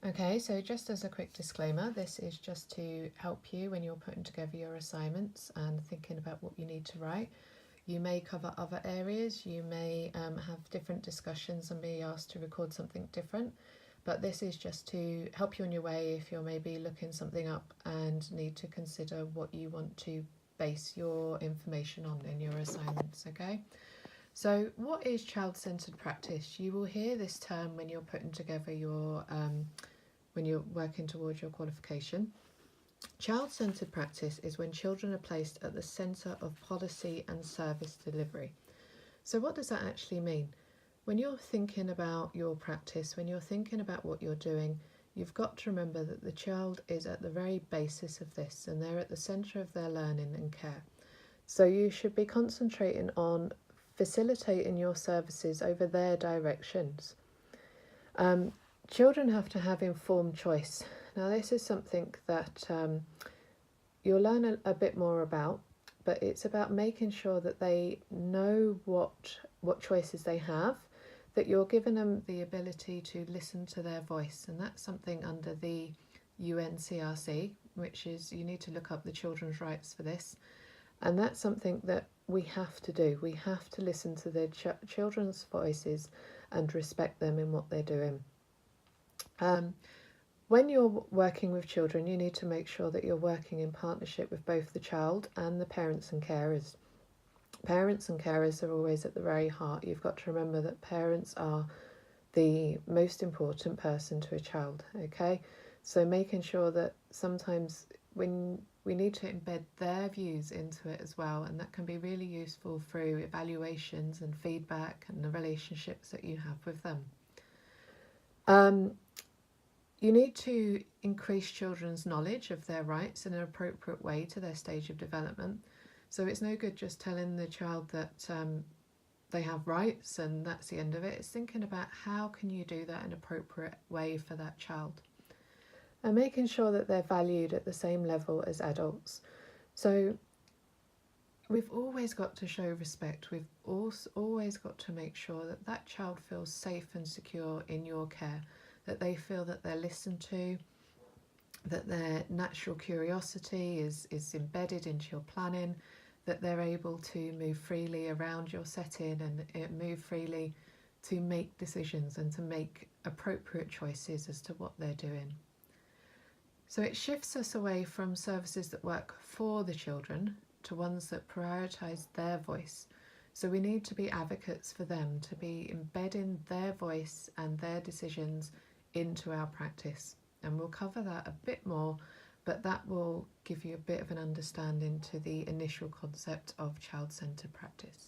Okay, so just as a quick disclaimer, this is just to help you when you're putting together your assignments and thinking about what you need to write. You may cover other areas, you may have different discussions and be asked to record something different, but this is just to help you on your way if you're maybe looking something up and need to consider what you want to base your information on in your assignments, okay? So what is child-centred practice? You will hear this term when you're putting together your, when you're working towards your qualification. Child-centred practice is when children are placed at the centre of policy and service delivery. So what does that actually mean? When you're thinking about your practice, when you're thinking about what you're doing, you've got to remember that the child is at the very basis of this and they're at the centre of their learning and care. So you should be concentrating on facilitating your services over their directions. Children have to have informed choice. Now this is something that you'll learn a bit more about, but it's about making sure that they know what choices they have, that you're giving them the ability to listen to their voice, and that's something under the UNCRC, which is, you need to look up the children's rights for this, and that's something that we have to do. We have to listen to their children's voices and respect them in what they're doing. When you're working with children, you need to make sure that you're working in partnership with both the child and the parents and carers. Parents and carers are always at the very heart. You've got to remember that parents are the most important person to a child, okay? So making sure that sometimes when we need to embed their views into it as well, and that can be really useful through evaluations and feedback and the relationships that you have with them. You need to increase children's knowledge of their rights in an appropriate way to their stage of development. So it's no good just telling the child that they have rights and that's the end of it. It's thinking about how can you do that in an appropriate way for that child. And making sure that they're valued at the same level as adults. So we've always got to show respect. We've also always got to make sure that that child feels safe and secure in your care, that they feel that they're listened to, that their natural curiosity is embedded into your planning, that they're able to move freely around your setting and move freely to make decisions and to make appropriate choices as to what they're doing. So it shifts us away from services that work for the children to ones that prioritise their voice. So we need to be advocates for them, to be embedding their voice and their decisions into our practice. And we'll cover that a bit more, but that will give you a bit of an understanding to the initial concept of child-centred practice.